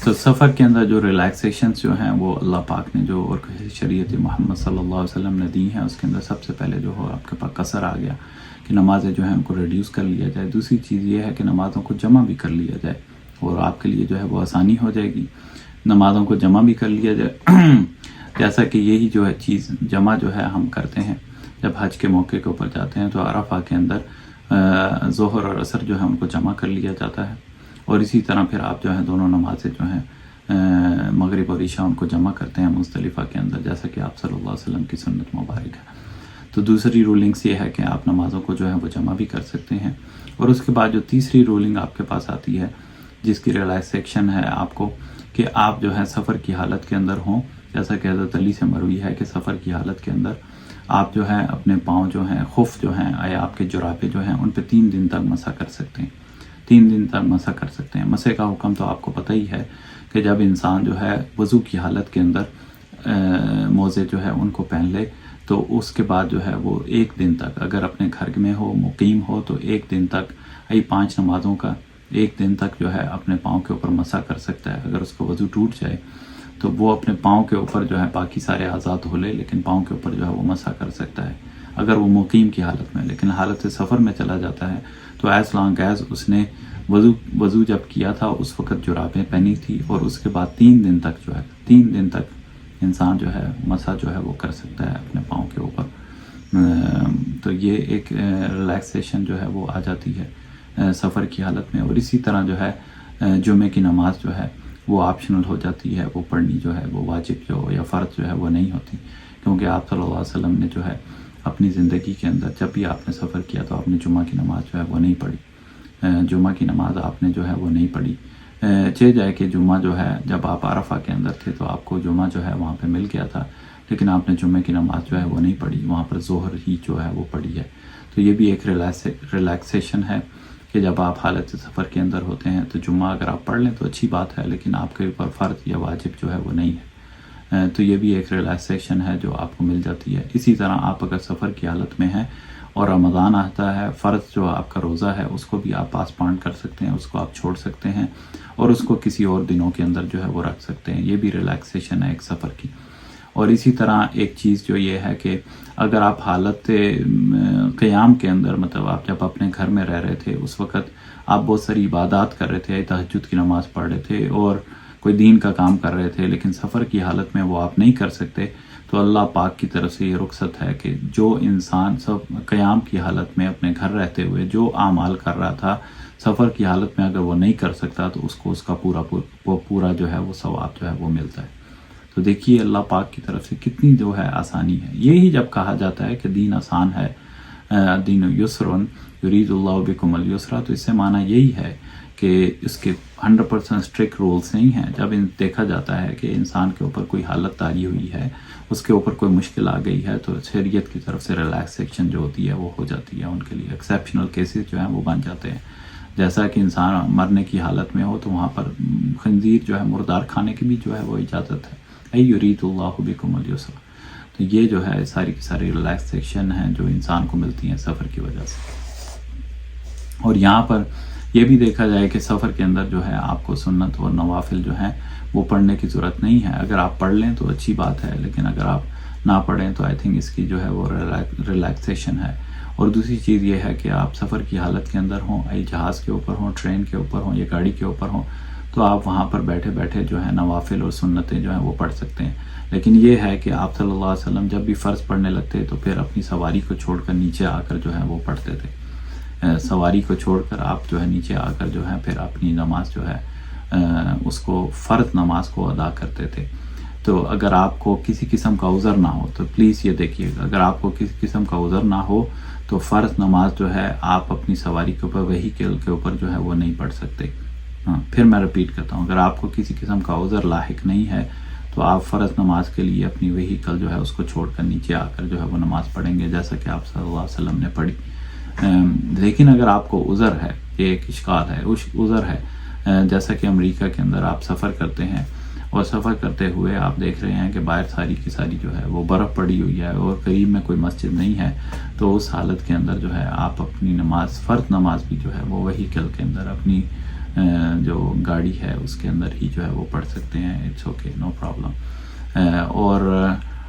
تو سفر کے اندر جو ریلیکسیشنز جو ہیں وہ اللہ پاک نے جو اور شریعت محمد صلی اللہ علیہ وسلم نے دی ہیں، اس کے اندر سب سے پہلے جو ہو آپ کے پاس قصر آ گیا کہ نمازیں جو ہیں ان کو ریڈیوس کر لیا جائے۔ دوسری چیز یہ ہے کہ نمازوں کو جمع بھی کر لیا جائے، اور آپ کے لیے جو ہے وہ آسانی ہو جائے گی، نمازوں کو جمع بھی کر لیا جائے۔ جیسا کہ یہی جو ہے چیز جمع جو ہے ہم کرتے ہیں جب حج کے موقع کے اوپر جاتے ہیں، تو عرفہ کے اندر ظہر اور عصر جو ہے ان کو جمع کر لیا جاتا ہے، اور اسی طرح پھر آپ جو ہیں دونوں نمازیں جو ہیں مغرب اور عشاء ان کو جمع کرتے ہیں مزدلفہ کے اندر، جیسا کہ آپ صلی اللہ علیہ وسلم کی سنت مبارک ہے۔ تو دوسری رولنگس یہ ہے کہ آپ نمازوں کو جو ہے وہ جمع بھی کر سکتے ہیں۔ اور اس کے بعد جو تیسری رولنگ آپ کے پاس آتی ہے، جس کی ریلائزیشن ہے آپ کو، کہ آپ جو ہے سفر کی حالت کے اندر ہوں، جیسا کہ حضرت علی سے مروی ہے کہ سفر کی حالت کے اندر آپ جو ہے اپنے پاؤں جو ہیں خف جو ہیں یا آپ کے جرابے جو ہیں ان پہ 3 دن تک مسح کر سکتے ہیں، 3 دن تک مسح کر سکتے ہیں۔ مسح کا حکم تو آپ کو پتہ ہی ہے کہ جب انسان جو ہے وضو کی حالت کے اندر موزے جو ہے ان کو پہن لے، تو اس کے بعد جو ہے وہ 1 دن تک، اگر اپنے گھر میں ہو مقیم ہو تو 1 دن تک 5 نمازوں کا 1 دن تک جو ہے اپنے پاؤں کے اوپر مسح کر سکتا ہے۔ اگر اس کو وضو ٹوٹ جائے تو وہ اپنے پاؤں کے اوپر جو ہے باقی سارے اعضاء دھو لے، لیکن پاؤں کے اوپر جو ہے وہ مسح کر سکتا ہے اگر وہ مقیم کی حالت میں۔ لیکن حالت سفر میں چلا جاتا ہے تو ایز لانگ ایز اس نے وضو جب کیا تھا اس وقت جرابیں پہنی تھی، اور اس کے بعد 3 دن تک جو ہے 3 دن تک انسان جو ہے مسح جو ہے وہ کر سکتا ہے اپنے پاؤں کے اوپر۔ تو یہ ایک ریلیکسیشن جو ہے وہ آ جاتی ہے سفر کی حالت میں۔ اور اسی طرح جو ہے جمعے کی نماز جو ہے وہ آپشنل ہو جاتی ہے، وہ پڑھنی جو ہے وہ واجب جو یا فرض جو ہے وہ نہیں ہوتی، کیونکہ آپ صلی اللہ علیہ وسلم نے جو ہے اپنی زندگی کے اندر جب بھی آپ نے سفر کیا تو آپ نے جمعہ کی نماز جو ہے وہ نہیں پڑھی، جمعہ کی نماز آپ نے جو ہے وہ نہیں پڑھی۔ چہ جائے کہ جمعہ جو ہے جب آپ عرفہ کے اندر تھے تو آپ کو جمعہ جو ہے وہاں پہ مل گیا تھا، لیکن آپ نے جمعہ کی نماز جو ہے وہ نہیں پڑھی، وہاں پر ظہر ہی جو ہے وہ پڑھی ہے۔ تو یہ بھی ایک ریلیکسیشن ہے کہ جب آپ حالت سفر کے اندر ہوتے ہیں تو جمعہ اگر آپ پڑھ لیں تو اچھی بات ہے، لیکن آپ کے اوپر فرض یا واجب جو ہے وہ نہیں ہے۔ تو یہ بھی ایک ریلیکسیشن ہے جو آپ کو مل جاتی ہے۔ اسی طرح آپ اگر سفر کی حالت میں ہیں اور رمضان آتا ہے، فرض جو آپ کا روزہ ہے اس کو بھی آپ پاسپان کر سکتے ہیں، اس کو آپ چھوڑ سکتے ہیں اور اس کو کسی اور دنوں کے اندر جو ہے وہ رکھ سکتے ہیں۔ یہ بھی ریلیکسیشن ہے ایک سفر کی۔ اور اسی طرح ایک چیز جو یہ ہے کہ اگر آپ حالت قیام کے اندر، مطلب آپ جب اپنے گھر میں رہ رہے تھے اس وقت آپ بہت ساری عبادات کر رہے تھے، تہجد کی نماز پڑھ رہے تھے اور کوئی دین کا کام کر رہے تھے، لیکن سفر کی حالت میں وہ آپ نہیں کر سکتے، تو اللہ پاک کی طرف سے یہ رخصت ہے کہ جو انسان سب قیام کی حالت میں اپنے گھر رہتے ہوئے جو اعمال کر رہا تھا، سفر کی حالت میں اگر وہ نہیں کر سکتا تو اس کو اس کا پورا جو ہے وہ ثواب جو ہے وہ ملتا ہے۔ تو دیکھیے اللہ پاک کی طرف سے کتنی جو ہے آسانی ہے۔ یہی جب کہا جاتا ہے کہ دین آسان ہے، دین یسر یرید اللہ بکم الیسر، تو اس سے معنی یہی ہے کہ اس کے 100% اسٹرکٹ رولز نہیں ہیں۔ جب دیکھا جاتا ہے کہ انسان کے اوپر کوئی حالت طاری ہوئی ہے، اس کے اوپر کوئی مشکل آ گئی ہے، تو شریعت کی طرف سے ریلیکسیشن جو ہوتی ہے وہ ہو جاتی ہے ان کے لیے۔ ایکسیپشنل کیسز جو ہیں وہ بن جاتے ہیں، جیسا کہ انسان مرنے کی حالت میں ہو تو وہاں پر خنزیر جو ہے مردار کھانے کی بھی جو ہے وہ اجازت ہے، ای یرید اللہ بکم الیسر۔ تو یہ جو ہے ساری کی ساری ریلیکسیشن ہیں جو انسان کو ملتی ہیں سفر کی وجہ سے۔ اور یہاں پر یہ بھی دیکھا جائے کہ سفر کے اندر جو ہے آپ کو سنت اور نوافل جو ہیں وہ پڑھنے کی ضرورت نہیں ہے۔ اگر آپ پڑھ لیں تو اچھی بات ہے، لیکن اگر آپ نہ پڑھیں تو آئی تھنک اس کی جو ہے وہ ریلیکسیشن ہے۔ اور دوسری چیز یہ ہے کہ آپ سفر کی حالت کے اندر ہوں، جہاز کے اوپر ہوں، ٹرین کے اوپر ہوں یا گاڑی کے اوپر ہوں، تو آپ وہاں پر بیٹھے بیٹھے جو ہے نوافل اور سنتیں جو ہیں وہ پڑھ سکتے ہیں۔ لیکن یہ ہے کہ آپ صلی اللہ علیہ وسلم جب بھی فرض پڑھنے لگتے تو پھر اپنی سواری کو چھوڑ کر نیچے آ کر جو ہے وہ پڑھتے تھے۔ سواری کو چھوڑ کر آپ جو ہے نیچے آ کر جو ہے پھر اپنی نماز جو ہے اس کو فرض نماز کو ادا کرتے تھے۔ تو اگر آپ کو کسی قسم کا عذر نہ ہو تو پلیز یہ دیکھیے گا، اگر آپ کو کسی قسم کا عذر نہ ہو تو فرض نماز جو ہے آپ اپنی سواری کے اوپر وہیکل کے اوپر جو ہے وہ نہیں پڑھ سکتے۔ پھر میں رپیٹ کرتا ہوں، اگر آپ کو کسی قسم کا عذر لاحق نہیں ہے تو آپ فرض نماز کے لیے اپنی وہیکل جو ہے اس کو چھوڑ کر نیچے آ کر جو ہے وہ نماز پڑھیں گے، جیسا کہ آپ صلی اللہ علیہ وسلم نے پڑھی۔ لیکن اگر آپ کو عذر ہے، یہ ایک اشکال ہے، عذر ہے، جیسا کہ امریکہ کے اندر آپ سفر کرتے ہیں اور سفر کرتے ہوئے آپ دیکھ رہے ہیں کہ باہر ساری کی ساری جو ہے وہ برف پڑی ہوئی ہے اور قریب میں کوئی مسجد نہیں ہے، تو اس حالت کے اندر جو ہے آپ اپنی نماز، فرض نماز بھی جو ہے وہ وہیکل کے اندر اپنی جو گاڑی ہے اس کے اندر ہی جو ہے وہ پڑھ سکتے ہیں. It's okay, no problem. اور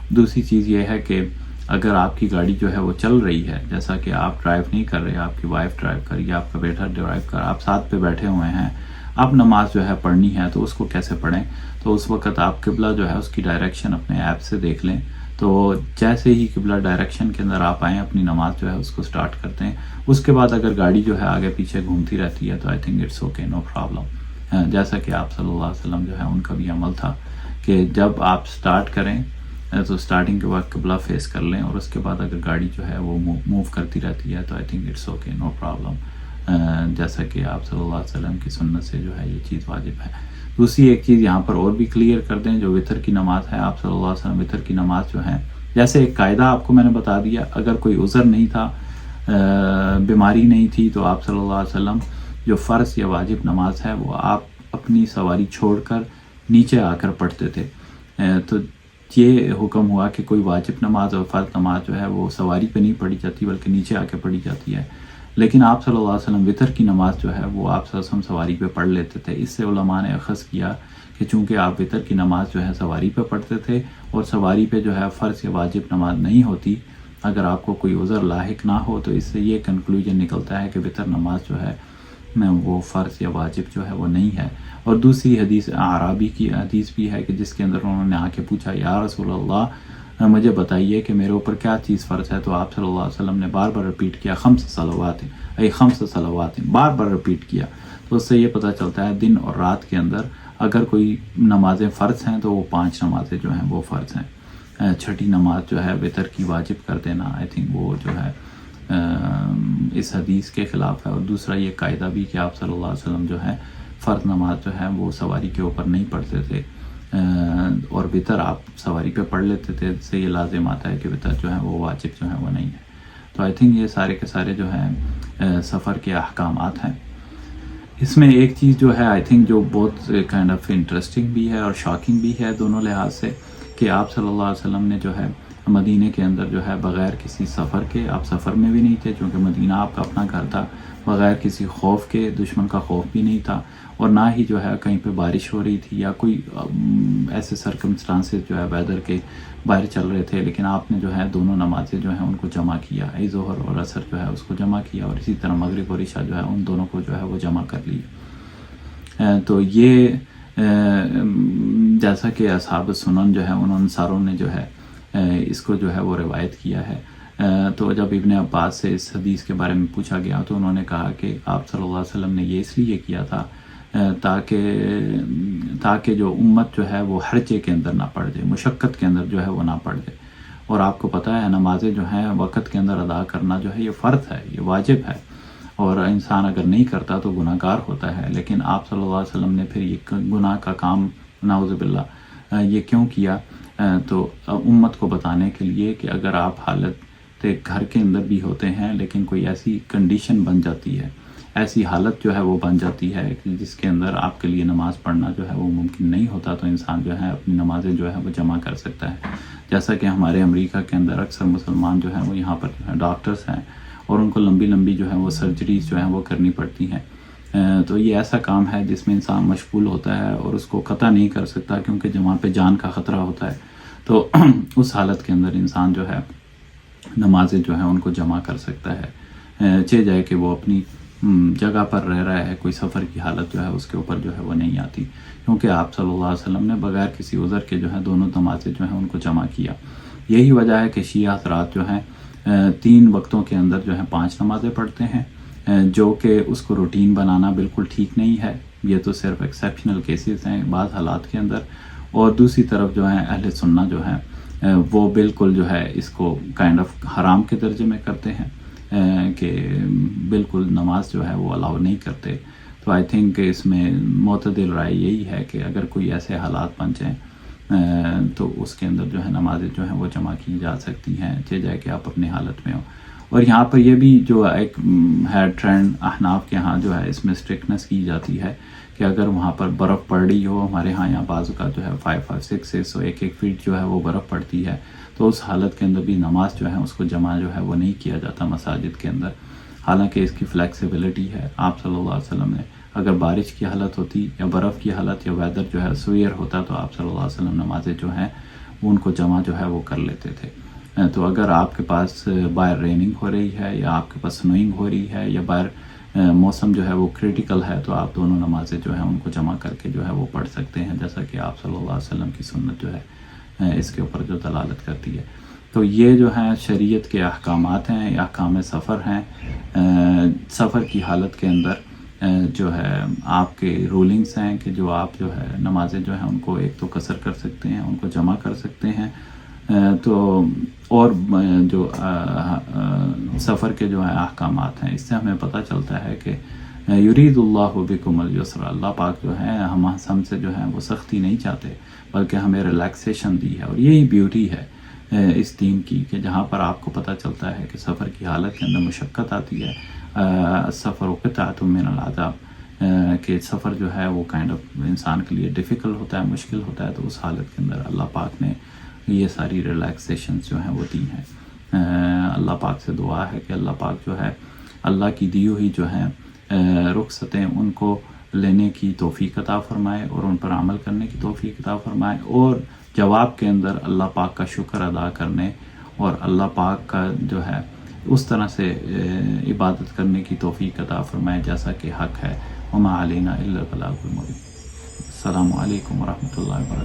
دوسری چیز یہ ہے کہ اگر آپ کی گاڑی جو ہے وہ چل رہی ہے، جیسا کہ آپ ڈرائیو نہیں کر رہے، آپ کی وائف ڈرائیو کر رہی ہے، آپ کا بیٹا ڈرائیو کر، آپ ساتھ پہ بیٹھے ہوئے ہیں، آپ نماز جو ہے پڑھنی ہے تو اس کو کیسے پڑھیں؟ تو اس وقت آپ قبلہ جو ہے اس کی ڈائریکشن اپنے ایپ سے دیکھ لیں. تو جیسے ہی قبلہ ڈائریکشن کے اندر آپ آئیں، اپنی نماز جو ہے اس کو سٹارٹ کرتے ہیں. اس کے بعد اگر گاڑی جو ہے آگے پیچھے گھومتی رہتی ہے تو I think it's okay, no problem. جیسا کہ آپ صلی اللہ علیہ وسلم جو ہے ان کا بھی عمل تھا کہ جب آپ سٹارٹ کریں تو سٹارٹنگ کے بعد قبلہ فیس کر لیں، اور اس کے بعد اگر گاڑی جو ہے وہ موو کرتی رہتی ہے تو I think it's okay, no problem. جیسا کہ آپ صلی اللہ علیہ وسلم کی سنت سے جو ہے یہ چیز واجب ہے. دوسری ایک چیز یہاں پر اور بھی کلیئر کر دیں، جو وطر کی نماز ہے، آپ صلی اللہ علیہ وسلم وطر کی نماز جو ہے، جیسے ایک قاعدہ آپ کو میں نے بتا دیا، اگر کوئی عذر نہیں تھا، بیماری نہیں تھی، تو آپ صلی اللہ علیہ وسلم جو فرض یا واجب نماز ہے وہ آپ اپنی سواری چھوڑ کر نیچے آ کر پڑھتے تھے. تو یہ حکم ہوا کہ کوئی واجب نماز اور فرض نماز جو ہے وہ سواری پہ نہیں پڑھی جاتی بلکہ نیچے آ کے پڑھی جاتی ہے. لیکن آپ صلی اللہ علیہ وسلم وطر کی نماز جو ہے وہ آپ صلی اللہ علیہ وسلم سواری پہ پڑھ لیتے تھے. اس سے علماء نے اخذ کیا کہ چونکہ آپ وطر کی نماز جو ہے سواری پہ پڑھتے تھے، اور سواری پہ جو ہے فرض یا واجب نماز نہیں ہوتی، اگر آپ کو کوئی عذر لاحق نہ ہو، تو اس سے یہ کنکلوژن نکلتا ہے کہ وطر نماز جو ہے وہ فرض یا واجب جو ہے وہ نہیں ہے. اور دوسری حدیث اعرابی کی حدیث بھی ہے کہ جس کے اندر انہوں نے آ کے پوچھا، یا رسول اللہ مجھے بتائیے کہ میرے اوپر کیا چیز فرض ہے؟ تو آپ صلی اللہ علیہ وسلم نے بار بار رپیٹ کیا، خمس صلوات، خمس صلوات، بار بار رپیٹ کیا. تو اس سے یہ پتہ چلتا ہے دن اور رات کے اندر اگر کوئی نمازیں فرض ہیں تو وہ 5 نمازیں جو ہیں وہ فرض ہیں. چھٹی نماز جو ہے وطر کی واجب کر دینا، آئی تھنک وہ جو ہے اس حدیث کے خلاف ہے. اور دوسرا یہ قاعدہ بھی کہ آپ صلی اللہ علیہ وسلم جو ہے فرض نماز جو ہے وہ سواری کے اوپر نہیں پڑھتے تھے، اور وطر آپ سواری پہ پڑھ لیتے تھے. اس سے یہ لازم آتا ہے کہ وطر جو ہے وہ واجب جو ہے وہ نہیں ہے. تو آئی تھنک یہ سارے کے سارے جو ہیں سفر کے احکامات ہیں. اس میں ایک چیز جو ہے آئی تھنک جو بہت کائنڈ آف انٹرسٹنگ بھی ہے اور شاکنگ بھی ہے دونوں لحاظ سے، کہ آپ صلی اللہ علیہ وسلم نے جو ہے مدینہ کے اندر جو ہے بغیر کسی سفر کے، آپ سفر میں بھی نہیں تھے چونکہ مدینہ آپ کا اپنا گھر تھا، بغیر کسی خوف کے، دشمن کا خوف بھی نہیں تھا، اور نہ ہی جو ہے کہیں پہ بارش ہو رہی تھی یا کوئی ایسے سرکمسٹانسز جو ہے ویدر کے باہر چل رہے تھے، لیکن آپ نے جو ہے دونوں نمازیں جو ہیں ان کو جمع کیا، ظہر اور عصر جو ہے اس کو جمع کیا، اور اسی طرح مغرب اور عشاء جو ہے ان دونوں کو جو ہے وہ جمع کر لیا. تو یہ جیسا کہ اصحاب سنن جو ہے ان ساروں نے جو ہے اس کو جو ہے وہ روایت کیا ہے. تو جب ابن عباس سے اس حدیث کے بارے میں پوچھا گیا تو انہوں نے کہا کہ آپ صلی اللہ علیہ وسلم نے یہ اس لیے کیا تھا تاکہ جو امت جو ہے وہ حرجے کے اندر نہ پڑ جائے، مشقت کے اندر جو ہے وہ نہ پڑ جائے. اور آپ کو پتہ ہے نمازیں جو ہیں وقت کے اندر ادا کرنا جو ہے یہ فرض ہے، یہ واجب ہے، اور انسان اگر نہیں کرتا تو گناہ گار ہوتا ہے. لیکن آپ صلی اللہ علیہ وسلم نے پھر یہ گناہ کا کام نعوذ باللہ یہ کیوں کیا؟ تو امت کو بتانے کے لیے کہ اگر آپ حالت گھر کے اندر بھی ہوتے ہیں لیکن کوئی ایسی کنڈیشن بن جاتی ہے، ایسی حالت جو ہے وہ بن جاتی ہے کہ جس کے اندر آپ کے لیے نماز پڑھنا جو ہے وہ ممکن نہیں ہوتا، تو انسان جو ہے اپنی نمازیں جو ہے وہ جمع کر سکتا ہے. جیسا کہ ہمارے امریکہ کے اندر اکثر مسلمان جو ہیں وہ یہاں پر جو ہے ڈاکٹرز ہیں، اور ان کو لمبی لمبی جو ہے وہ سرجریز جو ہیں وہ کرنی پڑتی ہیں. تو یہ ایسا کام ہے جس میں انسان مشغول ہوتا ہے اور اس کو قطع نہیں کر سکتا کیونکہ وہاں پہ جان کا خطرہ ہوتا ہے. تو اس حالت کے اندر انسان جو ہے نمازیں جو ہیں ان کو جمع کر سکتا ہے، چاہے جائے کہ وہ اپنی جگہ پر رہ رہا ہے، کوئی سفر کی حالت جو ہے اس کے اوپر جو ہے وہ نہیں آتی، کیونکہ آپ صلی اللہ علیہ وسلم نے بغیر کسی عذر کے جو ہے دونوں نمازیں جو ہیں ان کو جمع کیا. یہی وجہ ہے کہ شیعہ حضرات جو ہیں 3 وقتوں کے اندر جو ہیں 5 نمازیں پڑھتے ہیں، جو کہ اس کو روٹین بنانا بالکل ٹھیک نہیں ہے. یہ تو صرف ایکسیپشنل کیسز ہیں بعض حالات کے اندر. اور دوسری طرف جو ہیں اہل سنہ جو ہیں وہ بالکل جو ہے اس کو کائنڈ آف حرام کے درجے میں کرتے ہیں، کہ بالکل نماز جو ہے وہ الاؤ نہیں کرتے. تو آئی تھنک اس میں معتدل رائے یہی ہے کہ اگر کوئی ایسے حالات بن جائیں تو اس کے اندر جو ہے نمازیں جو ہیں وہ جمع کی جا سکتی ہیں، چاہے جائے کہ آپ اپنی حالت میں ہو. اور یہاں پر یہ بھی جو ایک ہے ٹرینڈ احناف کے ہاں جو ہے اس میں اسٹرکٹنس کی جاتی ہے کہ اگر وہاں پر برف پڑ رہی ہو، ہمارے ہاں یہاں بعض کا جو ہے 5-6 1 فیٹ جو ہے وہ برف پڑتی ہے، تو اس حالت کے اندر بھی نماز جو ہے اس کو جمع جو ہے وہ نہیں کیا جاتا مساجد کے اندر. حالانکہ اس کی فلیکسیبلٹی ہے، آپ صلی اللہ علیہ وسلم نے اگر بارش کی حالت ہوتی یا برف کی حالت یا ویدر جو ہے سویئر ہوتا تو آپ صلی اللہ علیہ وسلم نمازیں جو ہیں ان کو جمع جو ہے وہ کر لیتے تھے. تو اگر آپ کے پاس باہر ریننگ ہو رہی ہے یا آپ کے پاس سنوئنگ ہو رہی ہے یا باہر موسم جو ہے وہ کریٹیکل ہے تو آپ دونوں نمازیں جو ہیں ان کو جمع کر کے جو ہے وہ پڑھ سکتے ہیں، جیسا کہ آپ صلی اللہ علیہ وسلم کی سنت جو ہے اس کے اوپر جو دلالت کرتی ہے. تو یہ جو ہیں شریعت کے احکامات ہیں، یہ احکام سفر ہیں. سفر کی حالت کے اندر جو ہے آپ کے رولنگس ہیں کہ جو آپ جو ہے نمازیں جو ہیں ان کو ایک تو قصر کر سکتے ہیں، ان کو جمع کر سکتے ہیں. تو اور جو سفر کے جو ہیں احکامات ہیں، اس سے ہمیں پتہ چلتا ہے کہ یرید اللہ بکم الیسر، اللہ پاک جو ہے ہم سے جو ہے وہ سختی نہیں چاہتے بلکہ ہمیں ریلیکسیشن دی ہے. اور یہی بیوٹی ہے اس دین کی کہ جہاں پر آپ کو پتہ چلتا ہے کہ سفر کی حالت کے اندر مشقت آتی ہے. سفر قطعۃ من العذاب، کہ سفر جو ہے وہ کائنڈ آف انسان کے لیے ڈیفیکلٹ ہوتا ہے، مشکل ہوتا ہے. تو اس حالت کے اندر اللہ پاک نے یہ ساری ریلیکسیشنز جو ہیں وہ دی ہیں. اللہ پاک سے دعا ہے کہ اللہ پاک جو ہے اللہ کی دی ہوئی جو ہیں رخصتیں ان کو لینے کی توفیق عطا فرمائے اور ان پر عمل کرنے کی توفیق عطا فرمائے، اور جواب کے اندر اللہ پاک کا شکر ادا کرنے اور اللہ پاک کا جو ہے اس طرح سے عبادت کرنے کی توفیق عطا فرمائے جیسا کہ حق ہے. وما علینا الا البلاغ المبین. السلام علیکم ورحمۃ اللہ وبرکاتہ.